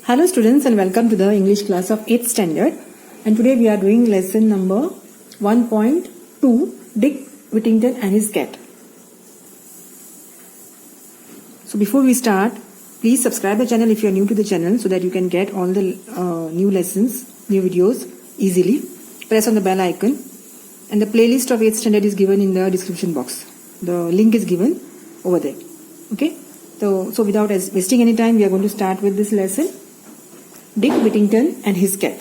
Hello students and welcome to the English class of 8th standard, and today we are doing lesson number 1.2 Dick Whittington and his cat. So before we start, please subscribe the channel if you are new to the channel so that you can get all the new lessons, new videos easily. Press on the bell icon and the playlist of 8th standard is given in the description box. The link is given over there. Okay, so without wasting any time, we are going to start with this lesson. Dick Whittington and his cat.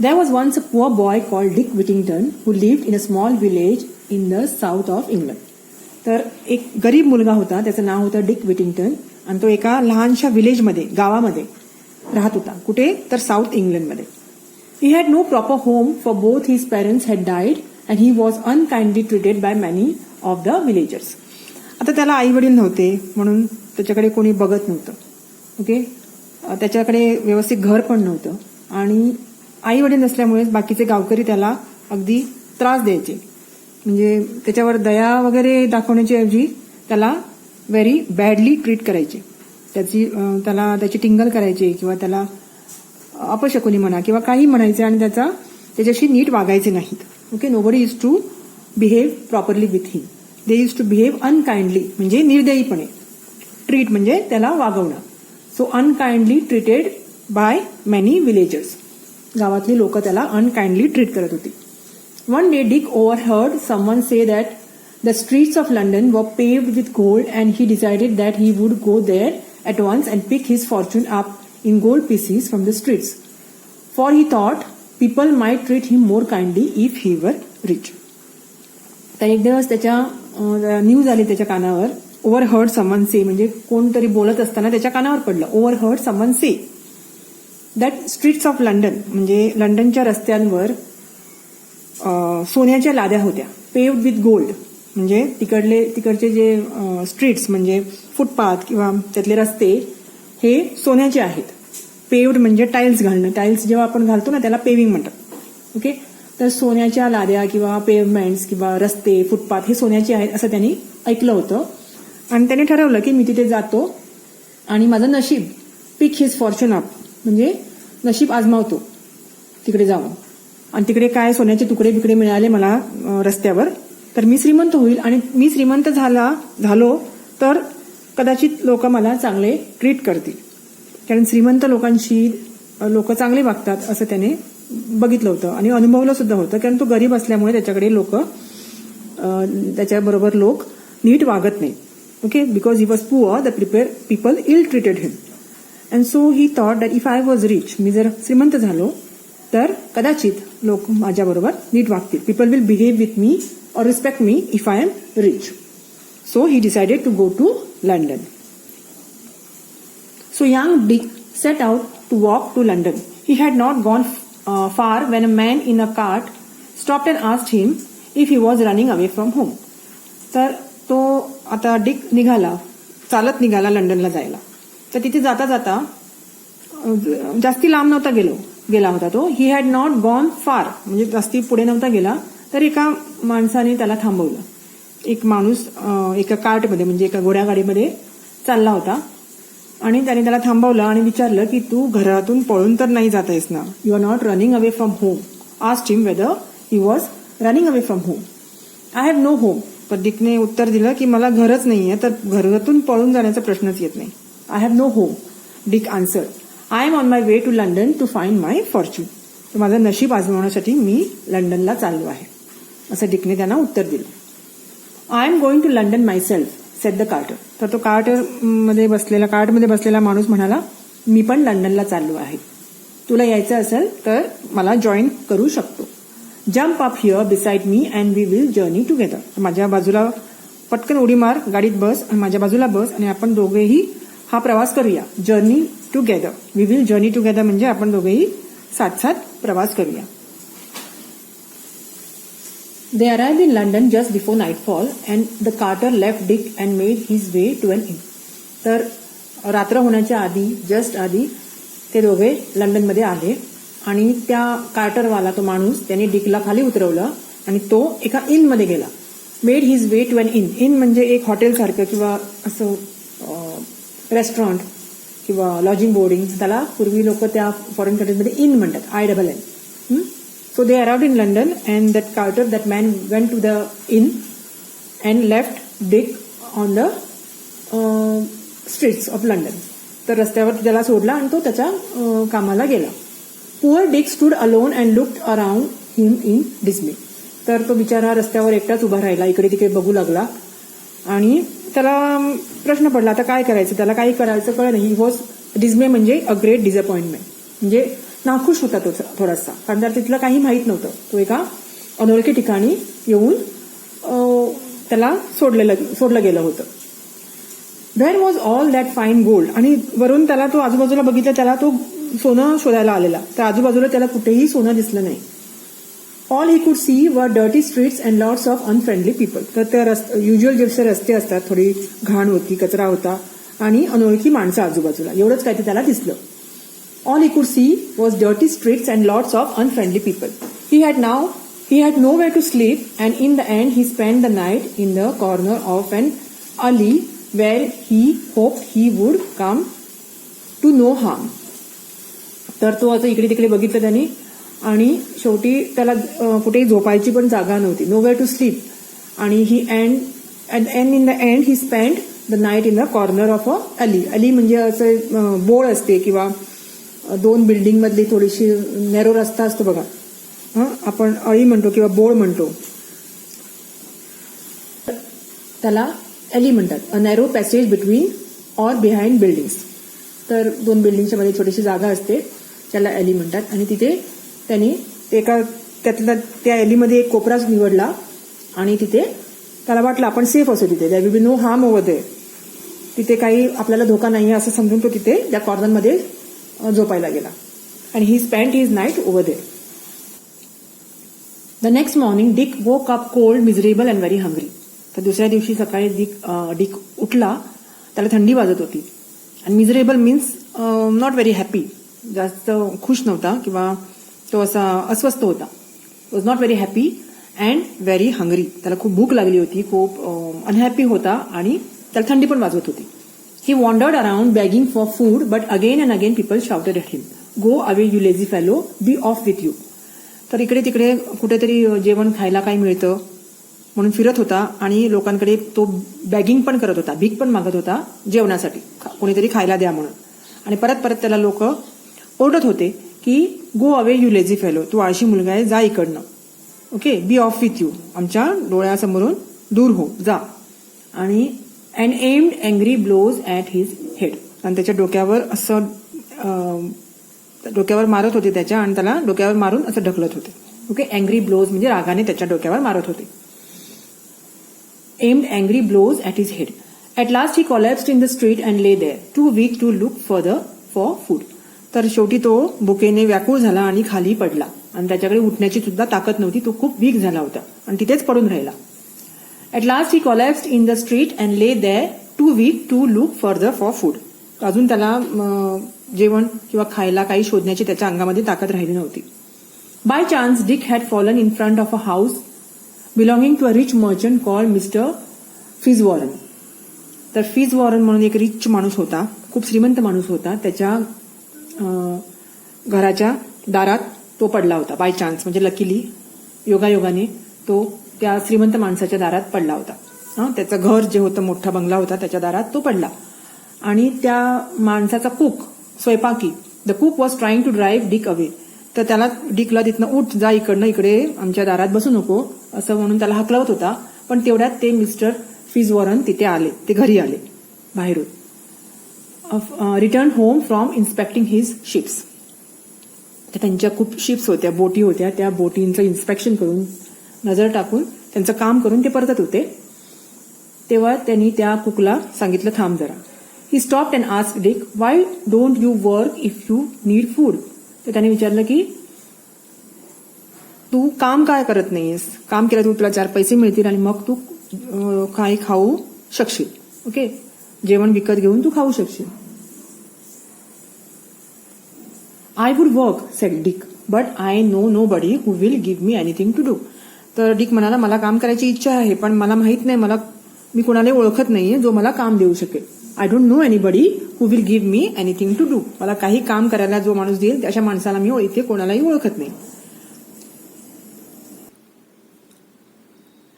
There was once a poor boy called Dick Whittington who lived in a small village in the south of England. तर एक गरीब मुलगा होता, त्याचं नाव होतं Dick विटिंग्टन, आणि तो एका लहानशा विलेजमध्ये, गावामध्ये राहत होता. कुठे? तर साऊथ इंग्लंडमध्ये. He had no proper home for both his parents had died and he was unkindly treated by many of the villagers. आता त्याला आई वडील नव्हते म्हणून त्याच्याकडे कोणी बघत नव्हतं. ओके, त्याच्याकडे व्यवस्थित घर पण नव्हतं आणि आई वडील नसल्यामुळे बाकीचे गावकरी त्याला अगदी त्रास द्यायचे. म्हणजे त्याच्यावर दया वगैरे दाखवण्याच्या ऐवजी त्याला व्हेरी बॅडली ट्रीट करायचे. त्याची टिंगल करायचे किंवा त्याला अपशकुनी म्हणा किंवा काही म्हणायचे आणि त्याच्याशी नीट वागायचे नाहीत. Okay, nobody use to behave properly with him. They use to behave unkindly, म्हणजे निर्दयीपणे. ट्रीट म्हणजे त्याला वागवणं. So unkindly treated by many villagers. गावातली लोक त्याला अनकाइंडली ट्रीट करत होती. One day Dick overheard someone say that the streets of London were paved with gold and he decided that he would go there at once and pick his fortune up in gold pieces from the streets. For he thought people might treat him more kindly if he were rich. तर एक दिवस त्याच्या news आली त्याच्या कानावर. ओव्हरहर्ड someone से म्हणजे कोणतरी बोलत असताना त्याच्या कानावर पडलं. ओव्हरहर्ड someone say that streets of London म्हणजे लंडनच्या रस्त्यांवर सोन्याच्या लाद्या होत्या. पेव्ड विथ गोल्ड म्हणजे तिकडचे जे स्ट्रीट्स म्हणजे फुटपाथ किंवा त्यातले रस्ते हे सोन्याचे आहेत. पेव्ड म्हणजे टाइल्स घालणं. टाइल्स जेव्हा आपण घालतो ना त्याला पेविंग म्हणतात. ओके, तर सोन्याच्या लाद्या किंवा पेव्हमेंट्स किंवा रस्ते फुटपाथ हे सोन्याचे आहेत असं त्यांनी ऐकलं होतं आणि त्याने ठरवलं की मी तिथे जातो आणि माझं नशीब, पिक हिज फॉर्च्यून अप म्हणजे नशीब आजमावतो तिकडे जाऊन. आणि तिकडे काय सोन्याचे तुकडे बिकडे मिळाले मला रस्त्यावर तर मी श्रीमंत होईल आणि मी श्रीमंत झालो तर कदाचित लोक मला चांगले ट्रीट करतील. कारण श्रीमंत लोकांशी लोक चांगले वागतात असं त्याने बघितलं होतं आणि अनुभवलं सुद्धा होतं. कारण तो गरीब असल्यामुळे त्याच्याबरोबर लोक नीट वागत नाही. Okay, because he was poor the people ill treated him and so he thought that if I was rich, मी जर श्रीमंत झालो तर कदाचित लोक माझ्याबरोबर नीट वागतील. People will behave with me or respect me if I am rich. So he decided to go to London. So young Dick set out to walk to London. He had not gone far when a man in a cart stopped and asked him if he was running away from home. तर तो आता Dick चालत निघाला लंडनला जायला. तर तिथे जाता जाता जास्ती लांब नव्हता गेला होता तो. He had not gone far म्हणजे जास्ती पुढे नव्हता गेला. तर एका माणसाने त्याला थांबवलं. एक माणूस एका कार्टमध्ये म्हणजे एका घोड्यागाडीमध्ये चालला होता आणि त्याने त्याला थांबवलं आणि विचारलं की तू घरातून पळून तर नाही जात आहेस ना? You are not running away from home. Asked him whether he was running away from home. I have no home. तर डिकने उत्तर दिलं की मला घरच नाहीये, तर घरातून पळून जाण्याचा प्रश्नच येत नाही. I have no home. Dick answered, I am on my way to London to find my fortune. तर माझं नशीब आजमावण्यासाठी मी लंडनला चाललो आहे असं डिकने त्यांना उत्तर दिलं. I am going to London myself said the carter. तर तो कार्टमध्ये बसलेला माणूस म्हणाला मी पण लंडनला चाललो आहे. तुला यायचं असेल तर मला जॉईन करू शकतो. Jump up here beside me and we will journey together. माझ्या बाजूला पटकन उडी मार, गाडीत बस आणि माझ्या बाजूला बस आणि आपण दोघेही हा प्रवास करूया. Journey together, we will journey together म्हणजे आपण दोघेही साथ प्रवास करूया. They arrived in London just before nightfall and the carter left Dick and made his way to an inn. तर रात्र होण्याच्या जस्ट आधी ते दोघे लंडनमध्ये आले आणि त्या कार्टरवाला तो माणूस त्याने डिकला खाली उतरवलं आणि तो एका इनमध्ये गेला. Made his way to an inn. Inn म्हणजे एक हॉटेल सारखं किंवा असं रेस्टॉरंट किंवा लॉजिंग बोर्डिंग, त्याला पूर्वी लोक त्या फॉरेन कंट्रीजमध्ये इन म्हणतात, INN. So they arrived in London and that man went to the inn and left Dick on the streets of London. तर रस्त्यावर त्याला सोडला आणि तो त्याच्या कामाला गेला. Poor Dick stood alone and looked around him in dismay. तर तो बिचारा रस्त्यावर एकटाच उभा राहिला, इकडे तिकडे बघू लागला आणि त्याला प्रश्न पडला आता काय करायचं, त्याला काही करायचं कळलं नाही. ही वॉज डिस्मे म्हणजे अ ग्रेट डिसअपॉइंटमेंट, म्हणजे नाखुश होता तो थोडासा, कारण त्याला तिथलं काही माहीत नव्हतं. तो एका अनोळखी ठिकाणी येऊन त्याला सोडलं गेलं होतं. Where was all that fine gold? आणि वरून त्याला तो आजूबाजूला बघितलं, त्याला तो सोनं शोधायला आलेला, तर आजूबाजूला त्याला कुठेही सोनं दिसलं नाही. All he could see were dirty streets and lots of unfriendly people. तर त्या युज्युअल जसे रस्ते असतात, थोडी घाण होती, कचरा होता आणि अनोळखी माणसं आजूबाजूला, एवढंच काय ते त्याला दिसलं. All he could see was dirty streets and lots of unfriendly people. He had nowhere to sleep, and in the end he spent the night in the corner of an alley where he hoped he would come to no harm. तर तो असं इकडे तिकडे बघितलं त्यांनी आणि शेवटी त्याला कुठेही झोपायची पण जागा नव्हती. nowhere to sleep, आणि in the end he spent the night in the corner of a alley. alley म्हणजे असं बोळ असते किंवा दोन बिल्डिंग मधली थोडीशी नॅरो रस्ता असतो बघा, आपण अळी म्हणतो किंवा बोळ म्हणतो, त्याला अली म्हणतात. A narrow passage between or behind buildings. तर दोन बिल्डिंगच्या मध्ये छोटीशी जागा असते, त्याला अली म्हणतात. आणि तिथे त्यांनी त्या अलीमध्ये एक कोपराच निवडला आणि तिथे त्याला वाटलं आपण सेफ असू तिथे, that will be no harm over there, तिथे काही आपल्याला धोका नाही असं समजून तो तिथे त्या कॉर्नरमध्ये झोपायला गेला. आणि he spent his night over there. The next morning Dick woke up cold, miserable and very hungry. तर दुसऱ्या दिवशी सकाळी डिक उठला, त्याला थंडी वाजत होती. आणि miserable means not very happy, जास्त खुश नव्हता किंवा तो असा अस्वस्थ होता. Was not very happy and very hungry. त्याला खूप भूक लागली होती, खूप अनहॅपी होता आणि त्याला थंडी पण वाजत होती. He wandered around begging for food, but again and again people shouted at him, "Go away, you lazy fellow! Be off with you!" तर इकडे तिकडे कुठेतरी जेवण खायला काही मिळतं म्हणून फिरत होता आणि लोकांकडे तो बॅगिंग पण करत होता, भीक पण मागत होता जेवणासाठी, कोणीतरी खायला द्या म्हणून. आणि परत परत त्याला लोक ओरडत होते की go away you lazy fellow, तू आळशी मुलगा आहे, जा इकडनं, okay, be off with you, आमच्या डोळ्यासमोरून दूर हो, जा. आणि and aimed angry blows at his head. आणि त्याच्या डोक्यावर असं डोक्यावर मारत होते त्याच्या, आणि त्याला डोक्यावर मारून असं ढकलत होते. ओके, अँग्री ब्लोज म्हणजे रागाने त्याच्या डोक्यावर मारत होते. Aimed angry blows at his head. At last he collapsed in the street and lay there, too weak to look for food. तर शेवटी तो भुकेने व्याकुळ झाला आणि खाली पडला, आणि त्याच्याकडे उठण्याची सुद्धा ताकद नव्हती, तो खूप वीक झाला होता आणि तिथेच पडून राहिला. At last he collapsed in the street and lay there, too weak to look further for food. अजून त्याला जेवण किंवा खायला काही शोधण्याची त्याच्या अंगामध्ये ताकद राहिली नव्हती. By chance, Dick had fallen in front of a house belonging to a rich merchant called Mr. Fitzwarren. तर फिझवॉरन म्हणून एक रिच माणूस होता, खूप श्रीमंत माणूस होता. त्याच्या घराच्या दारात तो पडला होता. बाय चान्स म्हणजे लकीली, योगायोगाने तो त्या श्रीमंत माणसाच्या दारात पडला होता. त्याचं घर जे होतं, मोठा बंगला होता, त्याच्या दारात तो पडला. आणि त्या माणसाचा कुक, स्वयंपाकी, the cook was trying to drive Dick away. तर त्याला डिकला तिथनं उठ, जा इकडनं, इकडे आमच्या दारात बसू नको असं म्हणून त्याला हकलवत होता. पण तेवढ्यात ते मिस्टर फिझवॉरन तिथे आले, ते घरी आले बाहेरून. Return home from inspecting his ships. तर त्यांच्या खूप शिप्स होत्या, बोटी होत्या, त्या बोटींचं इन्स्पेक्शन करून, नजर टाकून, त्यांचं काम करून ते परतत होते. तेव्हा त्यांनी त्या कुकला सांगितलं, थांब जरा. He stopped and asked Dick, why don't you work if you need food. तर त्याने विचारलं की तू काम काय करत नाहीस, काम केलं तू तुला 4 पैसे मिळतील आणि मग तू काही खाऊ शकशील. ओके, जेवण विकत घेऊन तू खाऊ शकशील. I would work, said Dick, but I know nobody who will give me anything to do. तर डिक म्हणाला, मला काम करायची इच्छा आहे, पण मला माहित नाही, मी कोणालाही ओळखत नाहीये जो मला काम देऊ शकेल. I don't know anybody who will give me anything to do. मला काही काम करायला जो माणूस देईल अशा माणसाला मी इथे कोणालाही ओळखत नाही.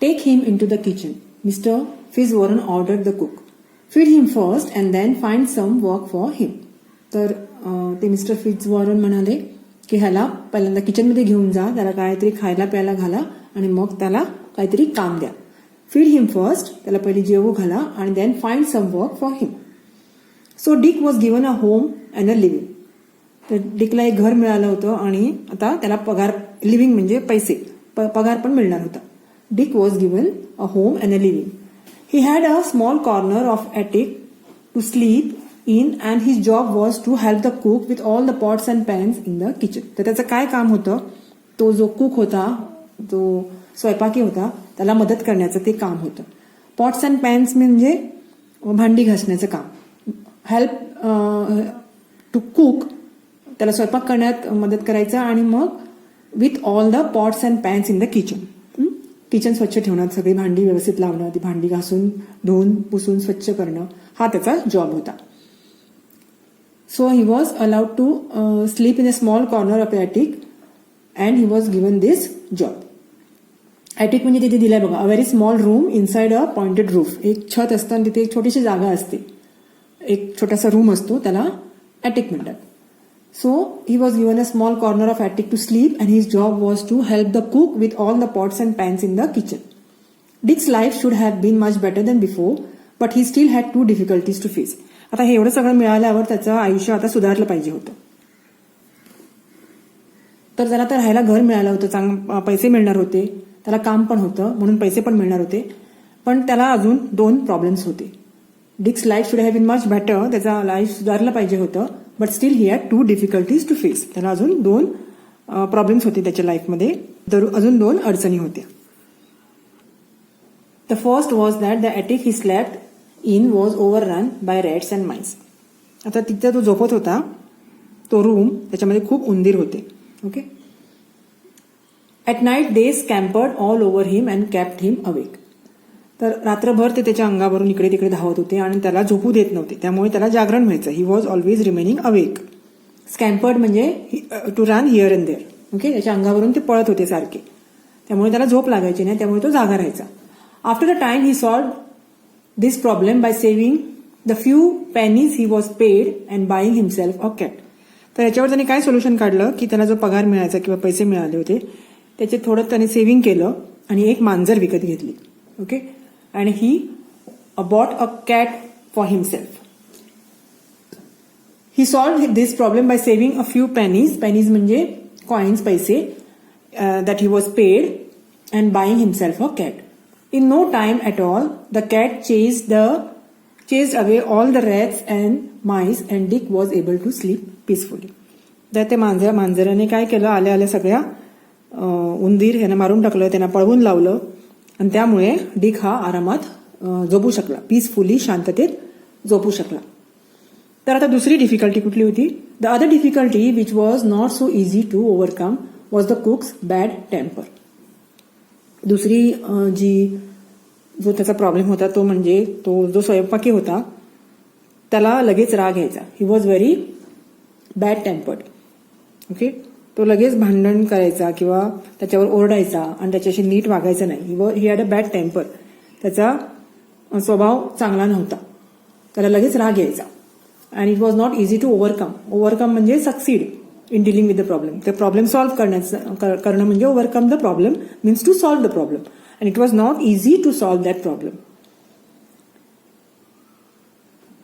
Take him into the kitchen. Mister Fitzwarren ordered the cook. Feed him first and then find some work for him. तर ते मिस्टर फिट्झवॉरन म्हणाले की ह्याला पहिल्यांदा किचनमध्ये घेऊन जा, त्याला काहीतरी खायला प्यायला घाला आणि मग त्याला काहीतरी काम द्या. फीड हिम फर्स्ट, त्याला पहिली जेवू घाला आणि then find some work for him. So Dick was given a home and a living. तर डिकला एक घर मिळालं होतं आणि आता त्याला पगार, लिव्हिंग म्हणजे पैसे, पगार पण मिळणार होता. Dick was given a home and a living. He had a small corner of attic to sleep in and his job was to help the cook with all the pots and pans in the kitchen. तर त्याचं काय काम होतं, तो जो cook होता, जो स्वयंपाकी होता, त्याला मदत करण्याचं ते काम होतं. पॉट्स अँड पॅन्स म्हणजे भांडी घासण्याचं काम. हेल्प टू कुक, त्याला स्वयंपाक करण्यात मदत करायचं आणि मग with all the pots and pens in the kitchen. Kitchen स्वच्छ ठेवणं, सगळी भांडी व्यवस्थित लावणं, ती भांडी घासून धुवून पुसून स्वच्छ करणं, हा त्याचा जॉब होता. So he was allowed to sleep in a small corner of the attic and he was given this job. Attic म्हणजे तिथे दिलाय बघा, a very small room inside a pointed roof. एक छत असतं आणि तिथे एक छोटीशी जागा असते, एक छोटासा रूम असतो, त्याला attic म्हणतात. So he was given a small corner of attic to sleep and his job was to help the cook with all the pots and pans in the kitchen. Dick's life should have been much better than before, but he still had two difficulties to face. आता हे एवढं सगळं मिळाल्यावर त्याचं आयुष्य आता सुधारलं पाहिजे होतं. तर त्याला तर राहायला घर मिळालं होतं, पैसे मिळणार होते, त्याला काम पण होतं म्हणून पैसे पण मिळणार होते, पण त्याला अजून 2 प्रॉब्लेम्स होते. Dick's life should have been much better, त्याचा लाईफ सुधारलं पाहिजे होतं, but still he had 2 difficulties to face. त्याला अजून 2 प्रॉब्लेम्स होते त्याच्या लाईफमध्ये, तर अजून 2 अडचणी होत्या. The first was that the attic he slept in was overrun by rats and mice. आता तिथे तो झोपत होता, तो रूम, त्याच्यामध्ये खूप उंदीर होते. Okay. At night they scampered all over him and kept him awake. तर रात्रभर ते त्याच्या अंगावरून इकडे तिकडे धावत होते आणि त्याला झोपू देत नव्हते, त्यामुळे त्याला जागरण व्हायचं. He was always remaining awake. Scampered म्हणजे to run here and there. Okay. त्याच्या अंगावरून ते पळत होते सारखे, त्यामुळे त्याला झोप लागायची नाही, त्यामुळे तो जागा राहायचा. After the time he solved this problem by saving the few pennies he was paid and buying himself a cat. तर याच्यावर त्याने काय सोल्युशन काढलं की त्याला जो पगार मिळायचा किंवा पैसे मिळाले होते त्याचे थोडं त्याने सेव्हिंग केलं आणि एक मांजर विकत घेतली. ओके. आणि he bought a cat for himself. He solved this problem by saving a few pennies. Pennies म्हणजे कॉइन्स, पैसे, that he was paid and buying himself a cat. In no time at all, the cat chased away all the rats and mice and Dick was able to sleep peacefully. तर ते मांजराने काय केलं, आल्या आल्या सगळ्या उंदीर ह्यानं मारून टाकलं, त्यांना पळवून लावलं आणि त्यामुळे डिक हा आरामात झोपू शकला, पीसफुली, शांततेत झोपू शकला. तर आता दुसरी डिफिकल्टी कुठली होती? The other difficulty which was not so easy to overcome was the cook's bad temper. दुसरी जो त्याचा प्रॉब्लेम होता तो म्हणजे तो जो स्वयंपाकी होता त्याला लगेच राग यायचा. He was very bad tempered. Okay. तो लगेच भांडण करायचा किंवा त्याच्यावर ओरडायचा आणि त्याच्याशी नीट वागायचं नाही. He had a bad temper. त्याचा स्वभाव चांगला नव्हता, त्याला लगेच राग यायचा. And it was not easy to overcome. Overcome म्हणजे succeed in dealing with the problem. The problem solve करणं म्हणजे overcome the problem means to solve the problem. And it was not easy to solve that problem.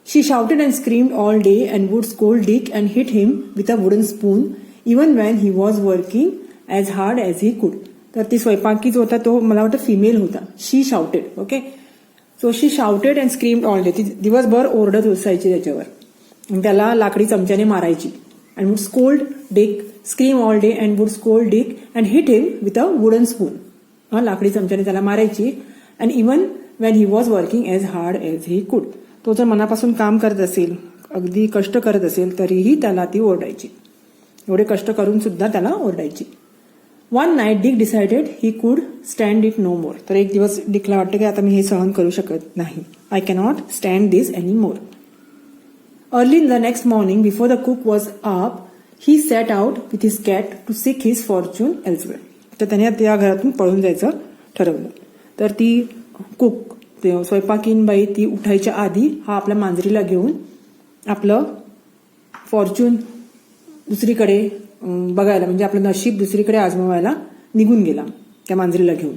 She shouted and screamed all day and would scold Dick and hit him with a wooden spoon even when he was working as hard as he could. तर ती स्वयंपाकी जो होता तो मला वाटतं female होता. She shouted. Okay. So she shouted and screamed all day. ती दिवसभर ओरडत बसायची त्याच्यावर, त्याला लाकडी चमच्याने मारायची. And would scold Dick, scream all day and would scold Dick and hit him with a wooden spoon. लाकडी चमच्याने त्याला मारायची. And even when he was working as hard as he could. तो जर मनापासून काम करत असेल, अगदी कष्ट करत असेल, तरीही त्याला ती ओरडायची. एवढे कष्ट करून सुद्धा त्याला ओरडायची. One night Dick decided he could stand it no more. तर एक दिवस डिकला वाटतं की आता मी हे सहन करू शकत नाही. I cannot stand this anymore. Early in the next morning, before the cook was up, he set out with his cat to seek his fortune elsewhere. तर त्याने त्या घरातून पळून जायचं ठरवलं. तर ती कुक, स्वयंपाकीन बाई, ती उठायच्या आधी हा आपल्या मांजरीला घेऊन आपलं फॉर्च्यून दुसरीकडे बघायला, म्हणजे आपलं नशीब दुसरीकडे आजमावायला निघून गेला त्या मांजरीला घेऊन.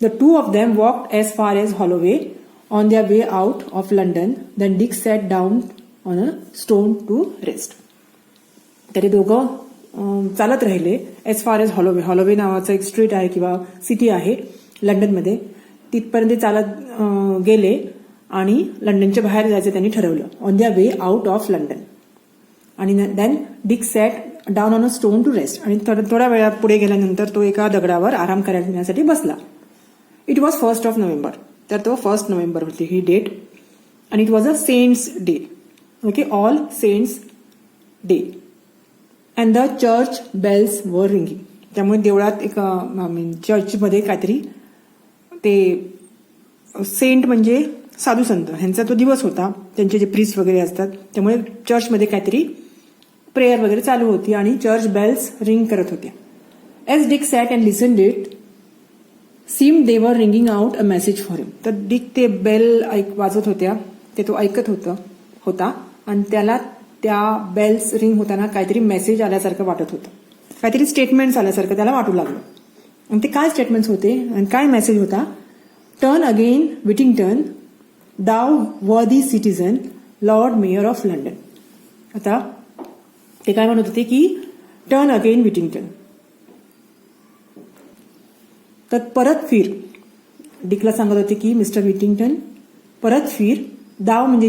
The two of them walked as far as Holloway on their way out of London. Then Dick sat down on a stone to rest. तर ते दोघं चालत राहिले age far as Holloway. Holloway नावाचं एक स्ट्रीट आहे किंवा सिटी आहे लंडनमध्ये. तिथपर्यंत चालत गेले आणि लंडनच्या बाहेर जायचं त्यांनी ठरवलं, on their way out of London. आणि then Dick sat down on a stone to rest. आणि थोड्या वेळा पुढे गेल्यानंतर तो एका दगडावर आराम करण्यासाठी बसला. It was 1st of November. तर तो 1st November होती ही डेट. आणि it was a saints day. Okay, all saints day. And the church bells were ringing. त्यामुळे देवळात एक चर्चमध्ये काहीतरी ते सेंट म्हणजे साधू संत, ह्यांचा तो दिवस होता. त्यांचे जे प्रीस्ट वगैरे असतात, त्यामुळे चर्चमध्ये काहीतरी प्रेयर वगैरे चालू होती आणि चर्च बेल्स रिंग करत होत्या. As Dick sat and listened it seem they were ringing out a message for him. तर डिक ते बेल वाजत होत्या, ते तो ऐकत होता आणि त्याला त्या बेल्स रिंग होताना काहीतरी मेसेज आल्यासारखं वाटत होतं, काहीतरी स्टेटमेंट्स आल्यासारखं त्याला वाटू लागलं. आणि ते काय स्टेटमेंट्स होते आणि काय मेसेज होता? टर्न अगेन विटिंग्टन, दाव worthy citizen, Lord mayor of London. आता ते काय म्हणत होते की टर्न अगेन विटिंग्टन, तर परत फिर. डिकला सांगत होते की मिस्टर विटिंग्टन परत फिर. दाव म्हणजे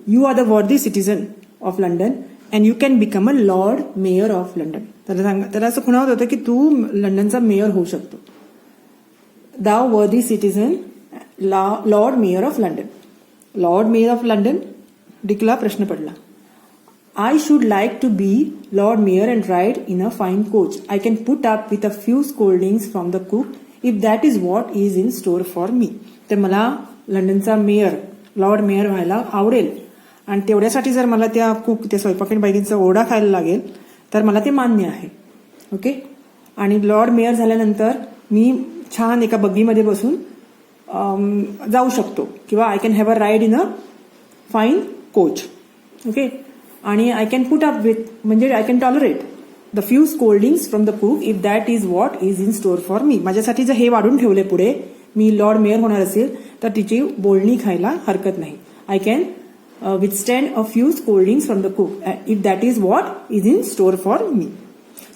यू आर द वर्दी citizen of London and you can become a Lord mayor of London. त्याला असं खुणावत होतं की तू लंडनचा मेयर होऊ शकतो. Thou worthy citizen, Lord mayor of London. Lord mayor of London, डिकला प्रश्न पडला. I should like to be Lord Mayor and ride in a fine coach. I can put up with a few scoldings from the cook if that is what is in store for me. तर मला लंडनचा mayor, Lord mayor व्हायला आवडेल आणि तेवढ्यासाठी जर मला त्या cook, त्या स्वयंपाकीण बाईंचा ओरडा खायला लागेल तर मला ते मान्य आहे. ओके. आणि लॉर्ड मेयर झाल्यानंतर मी छान एका बग्गीमध्ये बसून जाऊ शकतो किंवा I can have a ride in a fine coach. Okay. आणि I can put up with, म्हणजे I can tolerate the few scoldings from the cook if that is what is in store for me. माझ्यासाठी जर हे वाढून ठेवले पुढे, मी Lord mayor होणार असेल तर तिची बोलणी खायला हरकत नाही. I can withstand a few scoldings from the cook if that is what is in store for me.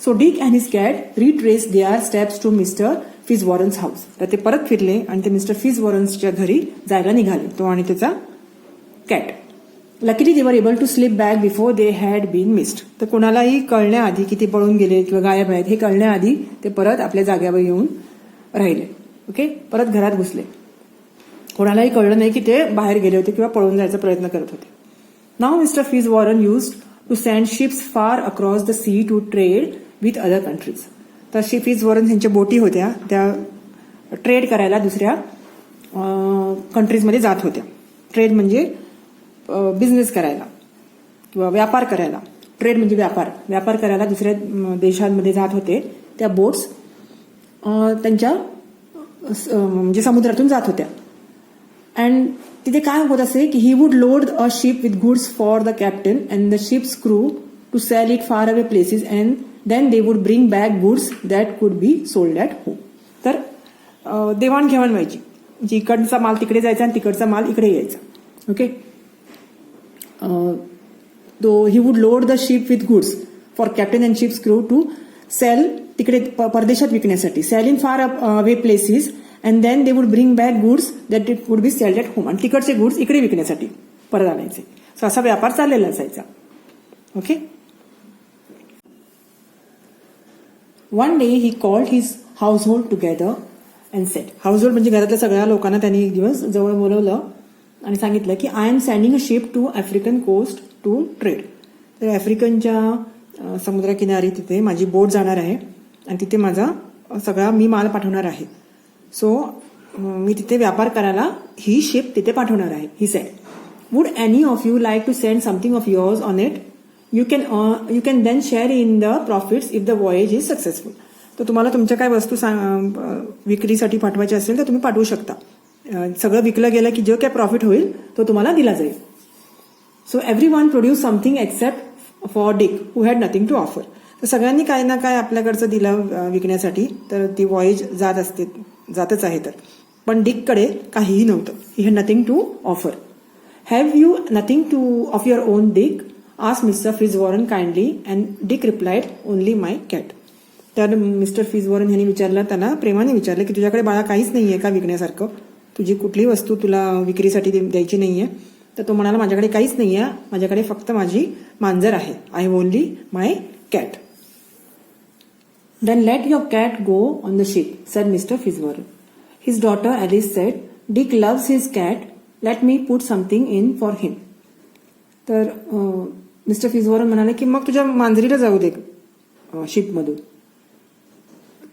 So Dick and his cat retraced their steps to Mr. Fitzwarren's house. तर ते परत फिरले आणि ते मिस्टर फिट्झवॉरन्सच्या घरी जायला निघाले, तो आणि त्याचा cat. Luckily they were able to slip back before they had been missed. तर कोणालाही कळण्याआधी की ते पळून गेले किंवा गायब आहेत हे कळण्याआधी ते परत आपल्या जाग्यावर येऊन राहिले. ओके. परत घरात घुसले. कोणालाही कळलं नाही की ते बाहेर गेले होते किंवा पळून जायचा प्रयत्न करत होते. नाव mister Fitzwarren used to send ships far across the sea to trade with other countries. तर फिट्झवॉरन यांच्या बोटी होत्या, त्या ट्रेड करायला दुसऱ्या कंट्रीजमध्ये जात होत्या. ट्रेड म्हणजे बिझनेस करायला किंवा व्यापार करायला. ट्रेड म्हणजे व्यापार करायला दुसऱ्या देशांमध्ये जात होते. त्या बोट्स त्यांच्या म्हणजे समुद्रातून जात होत्या. अँड तिथे काय होत असे की he would load a ship with goods for the captain and the ship's crew to sell it far away places and then they would bring back goods that could be sold at home. तर देवाणघेवाण व्हायची, जी इकडचा माल तिकडे जायचा आणि तिकडचा माल इकडे यायचा. Okay. He would load the ship with goods for captain and ship's crew to sell, तिकडे परदेशात विकण्यासाठी, sell in far away places and then they would bring back goods that it would be selled at home. आणि तिकडचे goods इकडे विकण्यासाठी परत आणायचे. So असा व्यापार चाललेला असायचा. Okay. One day he called his house hold together and set. House hold म्हणजे घरातल्या सगळ्या लोकांना त्यांनी एक दिवस जवळ बोलवलं आणि सांगितलं की I am sending a ship to African coast to trade. तर आफ्रिकनच्या समुद्रकिनारी तिथे माझी बोट जाणार आहे आणि तिथे माझा सगळा मी माल पाठवणार आहे. सो मी तिथे व्यापार करायला ही शिप तिथे पाठवणार आहे, he said. Would any of you like to send something of yours on it? You can then share in the profits if the voyage is successful. तर तुम्हाला तुमच्या काय वस्तू विक्रीसाठी पाठवायच्या असेल तर तुम्ही पाठवू शकता. सगळं विकलं गेलं की जो काय प्रॉफिट होईल तो तुम्हाला दिला जाईल. So everyone produce something except for Dick who had nothing to offer. तर सगळ्यांनी काय ना काय आपल्याकडचं दिलं विकण्यासाठी. तर ती वॉयेज जातच आहे. तर पण डिककडे काहीही नव्हतं. He had nothing to offer. Have you nothing to of your own Dick? Asked mister Fitzwarren kindly and Dick replied only my cat. तर मिस्टर फिट्जवॉरन यांनी विचारलं, त्याला प्रेमाने विचारलं की तुझ्याकडे बाळा काहीच नाहीये का विकण्यासारखं? तुझी कुठली वस्तू तुला विक्रीसाठी द्यायची नाहीये? तर तो म्हणाला माझ्याकडे काहीच नाहीये, माझ्याकडे फक्त माझी मांजर आहे. I have only my cat. Then let your cat go on the ship, said Mr. Fitzwarren. His daughter Alice said, Dick loves his cat. Let me put something in for him. तर mister Fitzwarren म्हणाले की मग तुझ्या मांजरीला जाऊ दे शिपमधून.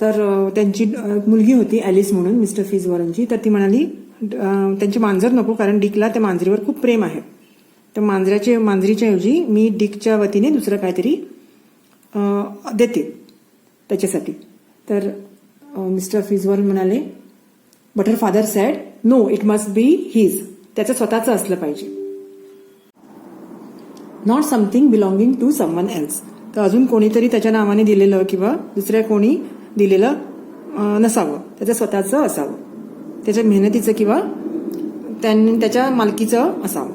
तर त्यांची मुलगी होती ॲलिस म्हणून मिस्टर फिट्जवॉरनची. तर ती म्हणाली त्यांची मांजर नको, कारण डिकला त्या मांजरीवर खूप प्रेम आहे. तर मांजरीच्या ऐवजी मी डिकच्या वतीने दुसरं काहीतरी देते त्याच्यासाठी. तर मिस्टर फिट्जवॉरन म्हणाले, but her father said, no it must be his. त्याचं स्वतःचं असलं पाहिजे. Not something belonging to someone else. तर अजून कोणीतरी त्याच्या नावाने दिलेलं किंवा दुसऱ्या कोणी दिलेलं नसावं, त्याचं स्वतःचं असावं, त्याच्या मेहनतीचं किंवा त्याच्या मालकीचं असावं.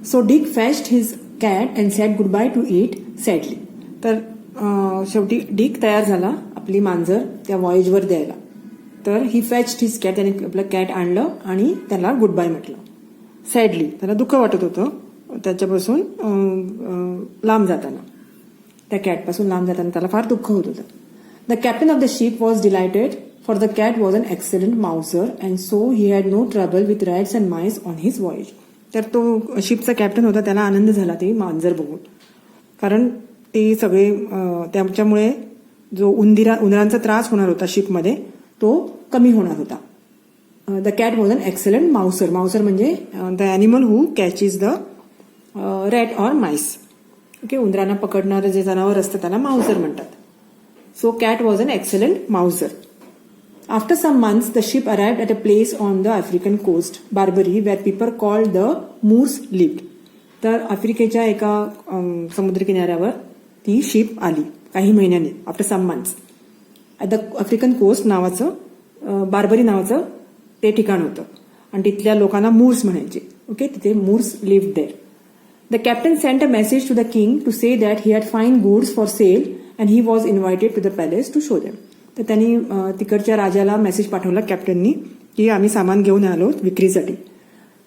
So Dick fetched his cat and sed good by two it sadly. तर शेवटी डिक तयार झाला आपली मांजर त्या वॉयेजवर द्यायला. तर ही फेच्ड हिज कॅट, त्याने आपलं कॅट आणलं आणि त्याला गुड बाय म्हटलं. सॅडली, त्याला दुःख वाटत होतं त्याच्यापासून लांब जाताना, त्या कॅटपासून लांब जाताना त्याला फार दुःख होत होतं. The captain of the ship was delighted for the cat was an excellent mouser and so he had no trouble with rats and mice on his voyage. तर तो शिपचा कॅप्टन होता, त्याला आनंद झाला ते मांजर बघून, कारण ते सगळे त्याच्यामुळे जो उंदरांचा त्रास होणार होता शिपमध्ये तो कमी होणार होता. The cat was an excellent mouser. Mouser म्हणजे the animal who catches the rat or mice. Okay, उंदरांना पकडणारं जे जनावर असतं त्याला माउसर म्हणतात. So cat was an excellent mouser. After some months the ship arrived at a place on the African coast Barbary where people called the Moors lived. तर आफ्रिकेच्या एका समुद्र किनाऱ्यावर ती शिप आली काही महिन्यांनी. After some months at the African coast नावाचं बार्बरी नावाचं ते ठिकाण होतं आणि तिथल्या लोकांना मूर्स म्हणायचे. ओके, तिथे Moors lived there. The captain sent a message to the king to say that he had fine goods for sale and he was invited to the palace to show them. तर त्यांनी तिकडच्या राजाला message पाठवला कॅप्टननी की आम्ही सामान घेऊन आलो विक्रीसाठी.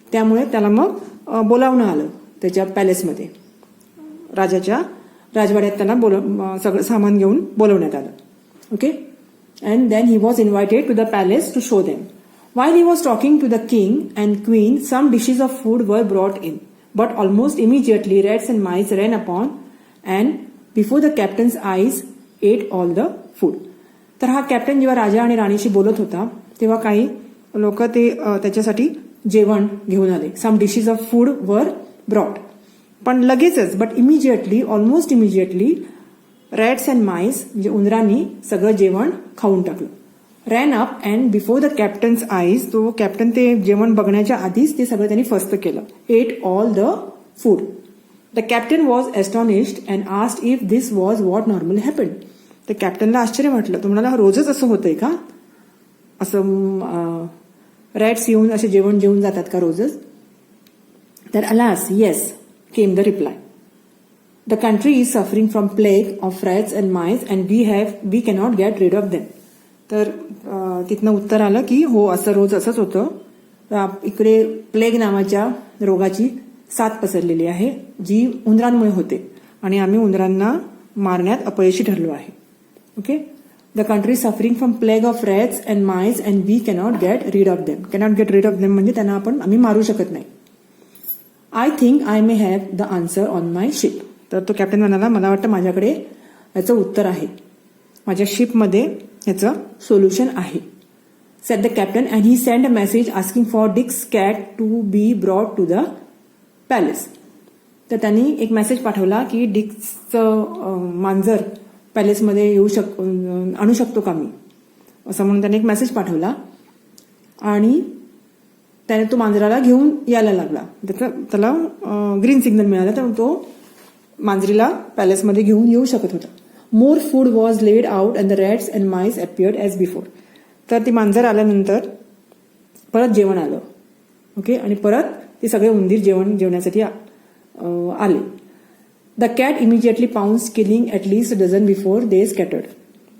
त्यामुळे त्याला मग बोलावणं आलं त्याच्या पॅलेसमध्ये, राजाच्या राजवाड्यात त्याला सगळं सामान घेऊन बोलवण्यात आलं. Okay, and then he was invited to the palace to show them. While he was talking to the king and queen, some dishes of food were brought in, but almost immediately rats and mice ran upon and before the captain's eyes ate all the food. तर हा captain जेव्हा राजा आणि राणीशी बोलत होता तेव्हा काही लोक ते त्याच्यासाठी जेवण घेऊन आले. Some dishes of food were brought. पण लगेचच, but immediately, almost immediately, rats and mice म्हणजे उंदरांनी सगळं जेवण खाऊन टाकलं. Ran up and before the captain's eyes. तो कॅप्टन ते जेवण बघण्याच्या आधीच ते सगळं त्यांनी फस्त केलं. Ate all the food. The captain was astonished and asked if this was what normally happened. तर कॅप्टनला आश्चर्य वाटलं. तुम्हाला रोजच असं होतंय का? असं रॅट्स येऊन असे जेवण जेवून जातात का रोजच? तर alas, yes, came the reply. The country is suffering from plague of rats and mice and we cannot get rid of them. तर तिथनं उत्तर आलं की हो, असं रोज असंच होतं. इकडे प्लेग नावाच्या रोगाची साथ पसरलेली आहे जी उंदरांमुळे होते आणि आम्ही उंदरांना मारण्यात अपयशी ठरलो आहे. Okay, the country suffering from plague of rats and mice and we cannot get rid of them. Cannot get rid of them म्हणजे त्यांना आम्ही मारू शकत नाही. I think I may have the answer on my ship. तर तो captain म्हणाला, मला वाटतं माझ्याकडे याचं उत्तर आहे, माझ्या शिपमध्ये ह्याचं सोल्युशन आहे. said the captain, and he sent a message asking for Dick's cat to be brought to the palace. तर त्यांनी एक मेसेज पाठवला की डिकचं मांजर पॅलेसमध्ये आणू शकतो का मी, असं म्हणून त्याने एक मेसेज पाठवला आणि त्याने तो मांजराला घेऊन यायला लागला. त्याला ग्रीन सिग्नल मिळाला तर तो मांजरीला पॅलेसमध्ये घेऊन येऊ शकत होता. More food was laid out and the rats and mice appeared as before. तर ती मांजर आल्यानंतर परत जेवण आलं. ओके, आणि परत ते सगळे उंदीर जेवण्यासाठी आले. The cat immediately pounce killing at least dozen before they scattered.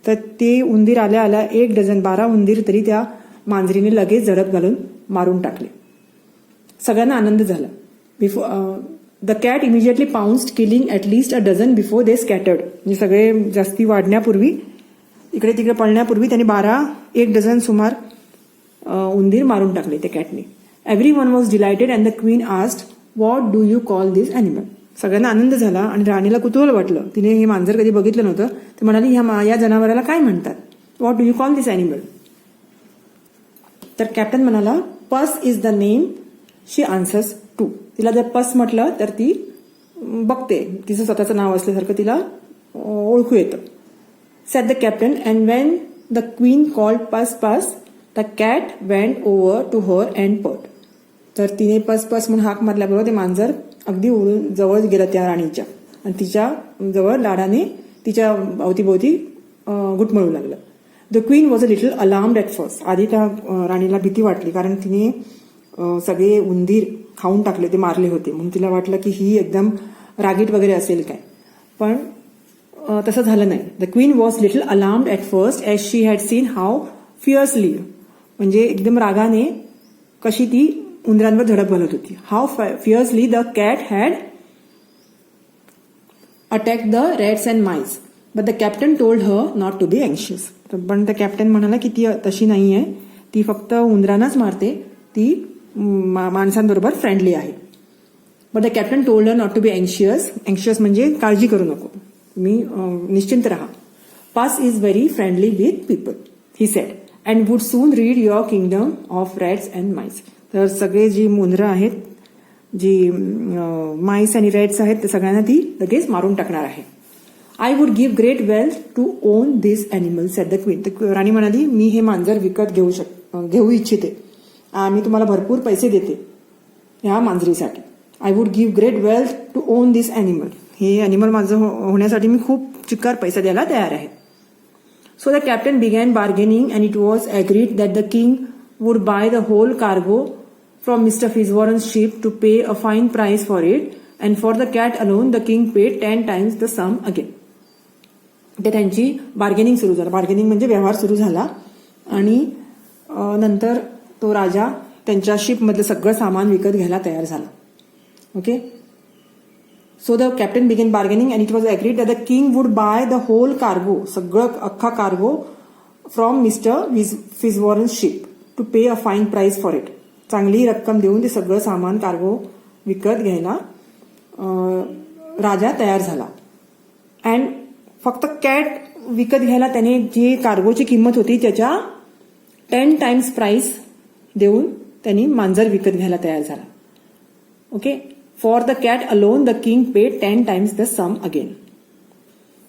तर ते उंदीर आल्या 12 उंदीर तरी त्या मांजरीने लगेच झडप घालून मारून टाकले. सगळ्यांना आनंद झाला. The cat immediately pounced killing at least a dozen before they scattered. म्हणजे सगळे जास्ती वाढण्यापूर्वी, इकडे तिकडे पळण्यापूर्वी त्यांनी 1 डझन सुमार उंदीर मारून टाकले त्या कॅटने. Every one was delighted and the queen asked, what do you call this animal. सगळ्यांना आनंद झाला आणि राणीला कुतूहल वाटलं. तिने हे मांजर कधी बघितलं नव्हतं. ते म्हणाली, या जनावराला काय म्हणतात, what do you call this animal. तर कॅप्टन म्हणाला, Puss is the name she answers to. तिला जर पस म्हटलं तर ती बघते, तिचं स्वतःचं नाव असल्यासारखं तिला ओळखू येतं. Said the captain, and when the queen called Puss Puss the cat went over to her and purred. तर तिने पस पस म्हणून हाक मारल्याबरोबर ते मांजर अगदी उडून जवळ गेलं त्या राणीच्या आणि तिच्या जवळ लाडाने तिच्या अवतीभोवती घुटमळू लागलं. The queen was a little alarmed at first. आधी त्या राणीला भीती वाटली, कारण तिने सगळे उंदीर खाऊन टाकले, ते मारले होते, म्हणून तिला वाटलं की ही एकदम रागीट वगैरे असेल काय, पण तसं झालं नाही. The queen was little alarmed at first as she had seen how fiercely, म्हणजे एकदम रागाने कशी ती उंदरांवर झडप घालत होती. How fiercely the cat had attack the rats and mice, but the captain told her not to be अँशियस. पण द कॅप्टन म्हणाला की ती तशी नाही आहे, ती फक्त उंदरांनाच मारते, ती माणसांबरोबर फ्रेंडली आहे. But the captain told her not to be अँशियस. अँशियस म्हणजे काळजी करू नको, मी निश्चिंत राहा. Puss is very friendly with people, he said, and would soon rid your kingdom of rats and mice. तर सगळे जी उंदरं आहेत, जी माईस आणि रॅट्स आहेत, ते सगळ्यांना ती लगेच मारून टाकणार आहे. I would give great wealth to own this animal, said the queen. तर राणी म्हणाली, मी हे मांजर विकत घेऊ इच्छिते, मी तुम्हाला भरपूर पैसे देते ह्या मांजरीसाठी. I would give great wealth to own this animal. हे ॲनिमल माझं होण्यासाठी मी खूप चिक्कार पैसा द्यायला तयार आहे. So the captain began bargaining and it was agreed that the king would buy the whole cargo from mister Fitzwarren's ship to pay a fine price for it, and for the cat alone the king paid 10 times the sum again. ते त्यांची bargaining सुरू झालं. Bargaining म्हणजे व्यवहार सुरू झाला आणि नंतर तो राजा त्यांच्या शिपमधलं सगळं सामान विकत घ्यायला तयार झाला. Okay, so the captain began bargaining and it was agreed that the king would buy the whole cargo, सगळं अख्खा cargo from mister Fitzwarren's ship to pay a fine price for it. चांगली रक्कम देऊन ते सगळं सामान कार्गो विकत घ्यायला राजा तयार झाला. अँड फक्त कॅट विकत घ्यायला त्याने जी कार्गोची किंमत होती त्याच्या 10 times प्राइस देऊन त्यांनी मांजर विकत घ्यायला तयार झाला. Okay, for the cat alone the king paid 10 times the sum again.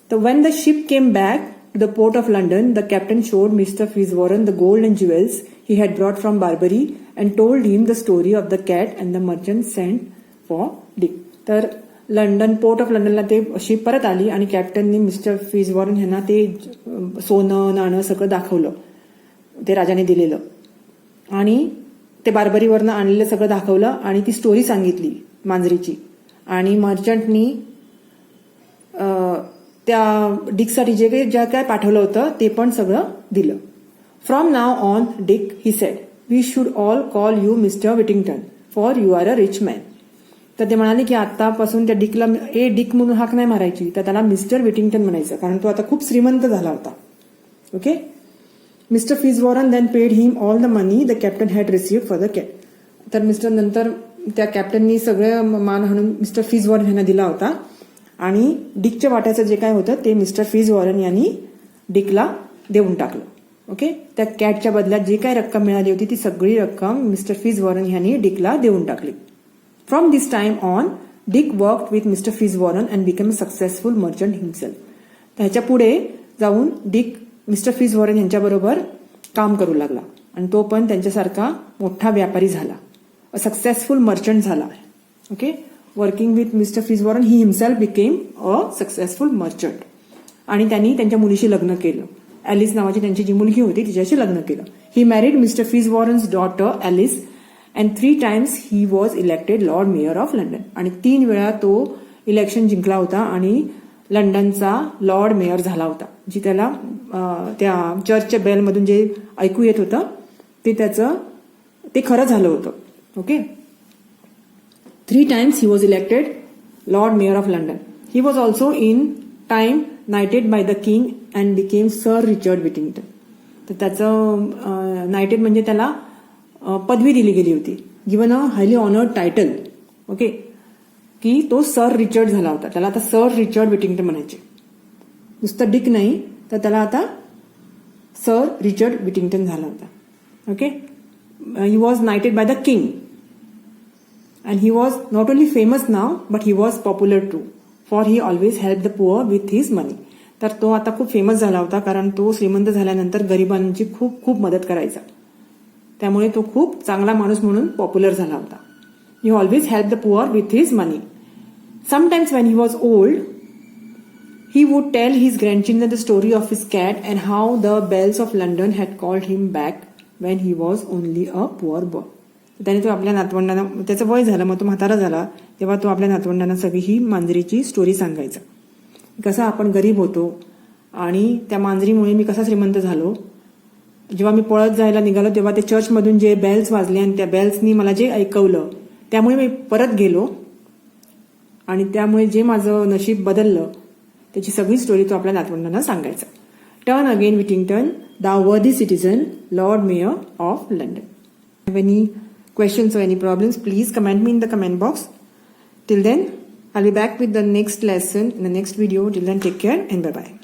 तर when the ship came back to the port of London, the captain showed mister Fitzwarren the gold and jewels he had brought from Barbary and told him the story of the cat and the merchant sent for Dick. तर London, port of लंडनला ते ship परत आली आणि कॅप्टननी mister फिजवॉरन यांना ते सोनं नाणं सगळं दाखवलं, ते राजाने दिलेलं, आणि ते बार्बरीवरनं आणलेलं सगळं दाखवलं आणि ती स्टोरी सांगितली मांजरीची. आणि मर्चंटनी त्या डिकसाठी ज्या काय पाठवलं होतं ते पण सगळं दिलं. From now on Dick, he said, we should all call you mister Whittington, for you are a rich man. तर ते म्हणाले की आतापासून त्या डिकला डिक म्हणून हाक नाही मारायची, तर त्याला मिस्टर विटिंग्टन म्हणायचं, कारण तो आता खूप श्रीमंत झाला होता. Okay, mister Fitzwarren then paid him all the money the captain had received for the cat. तर मिस्टर नंतर त्या कॅप्टननी सगळं मान म्हणून मिस्टर फिजवॉरन यांना दिला होता आणि डिकच्या वाट्याचं जे काय होतं ते मिस्टर फिजवॉरन यांनी डिकला देऊन टाकलं. ओके, त्या कॅटच्या बदल्यात जी काही रक्कम मिळाली होती ती सगळी रक्कम मिस्टर फिझवॉरन यांनी डिकला देऊन टाकली. From this time on Dick worked with mister Fitzwarren and become a successful merchant himself. त्याच्या पुढे जाऊन डिक मिस्टर फिझवॉरन यांच्याबरोबर काम करू लागला आणि तो पण त्यांच्यासारखा मोठा व्यापारी झाला, अ सक्सेसफुल मर्चंट झाला. Okay, working with mister Fitzwarren he himself became a successful merchant. आणि त्यांनी त्यांच्या मुलीशी लग्न केलं. ॲलिस नावाची त्यांची जी मुलगी होती तिच्याशी लग्न केलं. He married mister Fitzwarren's daughter Alice and 3 times he was elected lord mayor of London. आणि 3 वेळा तो इलेक्शन जिंकला होता आणि लंडनचा लॉर्ड मेयर झाला होता. जी त्याला त्या चर्चच्या बेलमधून जे ऐकू येत होतं ते खरं झालं होतं. Okay, 3 times he was elected lord mayor of London. He was also in time knighted by the king and became sir Richard Whittington. तर त्याचं नाइटेड म्हणजे त्याला पदवी दिली गेली होती, given a highly honoured title. Okay, की तो सर रिचर्ड झाला होता. त्याला आता सर रिचर्ड विटिंग्टन म्हणायचे. नुसतं डिक नाही तर त्याला आता सर रिचर्ड विटिंग्टन झाला होता. Okay, he was knighted by the king and he was not only famous now but he was popular too, for he always help the poor with his money. तर तो आता खूप famous झाला होता कारण तो श्रीमंत झाल्यानंतर गरिबांची खूप खूप मदत करायचा. त्यामुळे तो खूप चांगला माणूस म्हणून पॉप्युलर झाला होता. ही always help the poor with his money. Sometimes when he was old he would tell his grandchildren the story of his cat and how the bells of London had called him back when he was only a poor boy. त्याने तो आपल्या नातवंडांना, त्याचं वय झालं मग तो म्हातारा झाला तेव्हा तो आपल्या नातवंडांना सगळी ही मांजरीची स्टोरी सांगायचा. कसा आपण गरीब होतो आणि त्या मांजरीमुळे मी कसा श्रीमंत झालो. जेव्हा मी पळत जायला निघालो तेव्हा ते चर्चमधून जे बेल्स वाजले आणि त्या बेल्सनी मला जे ऐकवलं त्यामुळे मी परत गेलो आणि त्यामुळे जे माझं नशीब बदललं त्याची सगळी स्टोरी तो आपल्या नातवंडांना सांगायचा. Turn again Whittington, thou worthy citizen, Lord Mayor of London. If any questions or any problems, please comment me in the comment box. Till then, I'll be back with the next lesson in the next video. Till then, take care and bye-bye.